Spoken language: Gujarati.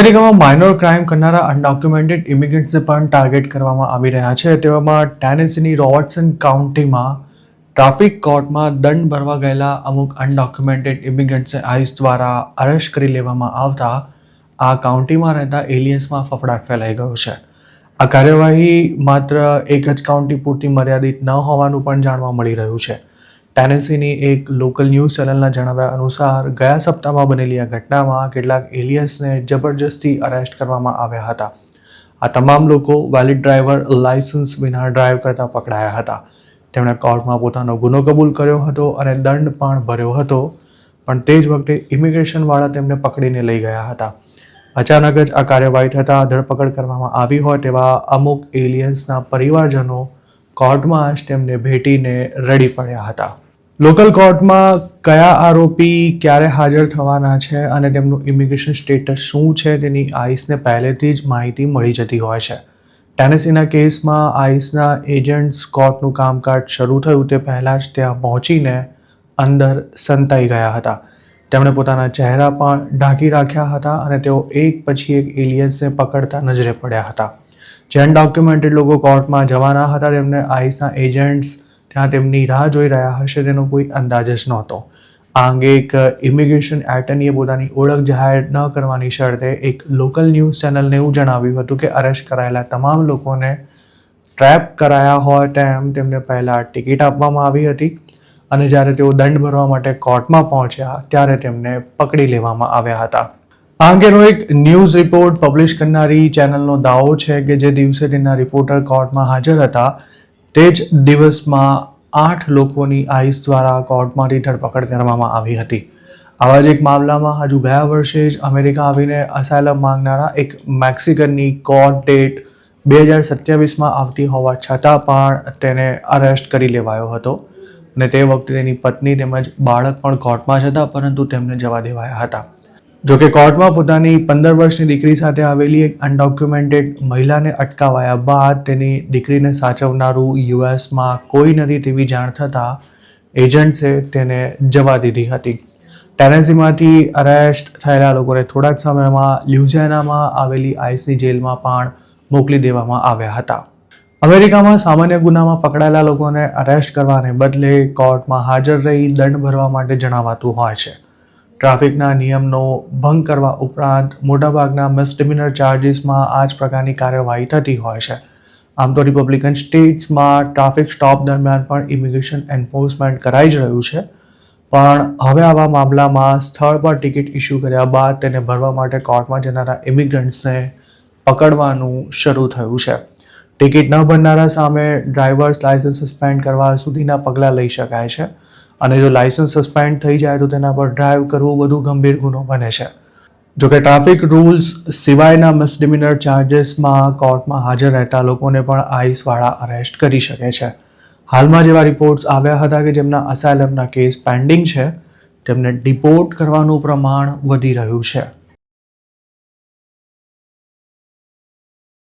અમેરિકામાં માઇનોર ક્રાઇમ કરનારા અનડોક્યુમેન્ટેડ ઇમિગ્રન્ટ્સને પણ ટાર્ગેટ કરવામાં આવી રહ્યા છે. તેવામાં ટેનેસીની રોબર્ટસન કાઉન્ટીમાં ટ્રાફિક કોર્ટમાં દંડ ભરવા ગયેલા અમુક અનડોક્યુમેન્ટેડ ઇમિગ્રન્ટ્સને આઈસ દ્વારા અરેસ્ટ કરી લેવામાં આવતા આ કાઉન્ટીમાં રહેતા એલિયન્સમાં ફફડાટ ફેલાઈ ગયો છે. આ કાર્યવાહી માત્ર એક જ કાઉન્ટી પૂરતી મર્યાદિત ન હોવાનું પણ જાણવા મળી રહ્યું છે. ટેનેસીની એક લોકલ ન્યૂઝ ચેનલના જણાવ્યા અનુસાર ગયા સપ્તાહમાં બનેલી આ ઘટનામાં કેટલાક એલિયન્સને જબરજસ્તી અરેસ્ટ કરવામાં આવ્યા હતા. આ તમામ લોકો વેલિડ ડ્રાઈવર લાયસન્સ વિના ડ્રાઈવ કરતા પકડાયા હતા. તેમણે કોર્ટમાં પોતાનો ગુનો કબૂલ કર્યો હતો અને દંડ પણ ભર્યો હતો, પણ તે જ વખતે ઇમિગ્રેશનવાળા તેમને પકડીને લઈ ગયા હતા. અચાનક જ આ કાર્યવાહી થતાં ધરપકડ કરવામાં આવી હોય તેવા અમુક એલિયન્સના પરિવારજનો કોર્ટમાં જ તેમને ભેટીને રડી પડ્યા હતા. લોકલ કોર્ટમાં કયા આરોપી ક્યારે હાજર થવાના છે અને તેમનું ઇમિગ્રેશન સ્ટેટસ શું છે તેની આઈસને પહેલેથી જ માહિતી મળી જતી હોય છે. ટેનેસીના કેસમાં આઈસના એજન્ટ્સ કોર્ટનું કામકાજ શરૂ થયું તે પહેલાં જ ત્યાં પહોંચીને અંદર સંતાઈ ગયા હતા. તેમણે પોતાના ચહેરા પણ ઢાંકી રાખ્યા હતા અને તેઓ એક પછી એક એલિયન્સને પકડતા નજરે પડ્યા હતા. જે અનડોક્યુમેન્ટેડ લોકો કોર્ટમાં જવાના હતા તેમને આઈસના એજન્ટ્સ ત્યાં તેમની રાહ જોઈ રહ્યા હશે તેનો કોઈ અંદાજ જ નહોતો. આ અંગે એક ઇમિગ્રેશન એટર્નીએ પોતાની ઓળખ જાહેર ન કરવાની શરતે એક લોકલ ન્યૂઝ ચેનલને એવું જણાવ્યું હતું કે અરેસ્ટ કરાયેલા તમામ લોકોને ટ્રેપ કરાયા હોય તેમ તેમને પહેલાં ટિકિટ આપવામાં આવી હતી અને જ્યારે તેઓ દંડ ભરવા માટે કોર્ટમાં પહોંચ્યા ત્યારે તેમને પકડી લેવામાં આવ્યા હતા. આ અંગેનો એક ન્યૂઝ રિપોર્ટ પબ્લિશ કરનારી ચેનલનો દાવો છે કે જે દિવસે તેના રિપોર્ટર કોર્ટમાં હાજર હતા તે જ દિવસમાં 8 લોકોની આઈસ દ્વારા કોર્ટમાંથી ધરપકડ કરવામાં આવી હતી. આવા જ એક મામલામાં હજુ ગયા વર્ષે જ અમેરિકા આવીને અસાયલમ માંગનારા એક મેક્સિકનની કોર્ટ ડેટ 2027માં આવતી હોવા છતાં પણ તેને અરેસ્ટ કરી લેવાયો હતો અને તે વખતે તેની પત્ની તેમજ બાળક પણ કોર્ટમાં જ હતા, પરંતુ તેમને જવા દેવાયા હતા. જોકે કોર્ટમાં પોતાની 15 વર્ષની દીકરી સાથે આવેલી એક અનડોક્યુમેન્ટેડ મહિલાને અટકાવાયા બાદ તેની દીકરીને સાચવનારું યુએસમાં કોઈ નથી તેવી જાણ થતાં એજન્ટ્સે તેને જવા દીધી હતી. ટેનેસીમાંથી અરેસ્ટ થયેલા લોકોને થોડા જ સમયમાં લ્યુઝિયાનામાં આવેલી આઈસની જેલમાં પણ મોકલી દેવામાં આવ્યા હતા. અમેરિકામાં સામાન્ય ગુનામાં પકડાયેલા લોકોને અરેસ્ટ કરવાને બદલે કોર્ટમાં હાજર રહી દંડ ભરવા માટે જણાવાતું હોય છે. ટ્રાફિકના નિયમનો ભંગ કરવા ઉપરાંત મોટાભાગના મિસડિમિનર ચાર્જીસમાં આ જ પ્રકારની કાર્યવાહી થતી હોય છે. આમ તો રિપબ્લિકન સ્ટેટ્સમાં ટ્રાફિક સ્ટોપ દરમિયાન પણ ઇમિગ્રેશન એન્ફોર્સમેન્ટ કરાઈ જ રહ્યું છે, પણ હવે આવા મામલામાં સ્થળ પર ટિકિટ ઇસ્યુ કર્યા બાદ તેને ભરવા માટે કોર્ટમાં જનારા ઇમિગ્રન્ટ્સને પકડવાનું શરૂ થયું છે. ટિકિટ ન ભરનારા સામે ડ્રાઈવર્સ લાયસન્સ સસ્પેન્ડ કરવા સુધીના પગલાં લઈ શકાય છે અને જો લાયસન્સ સસ્પેન્ડ થઈ જાય તો તેના પર ડ્રાઈવ કરવું વધુ ગંભીર ગુનો બને છે. જોકે ટ્રાફિક રૂલ્સ સિવાયના મિસડિમિનર ચાર્જીસમાં કોર્ટમાં હાજર રહેતા લોકોને પણ આઈસવાળા અરેસ્ટ કરી શકે છે. હાલમાં જેવા રિપોર્ટ્સ આવ્યા હતા કે જેમના અસાયલમના કેસ પેન્ડિંગ છે તેમને ડિપોર્ટ કરવાનું પ્રમાણ વધી રહ્યું છે.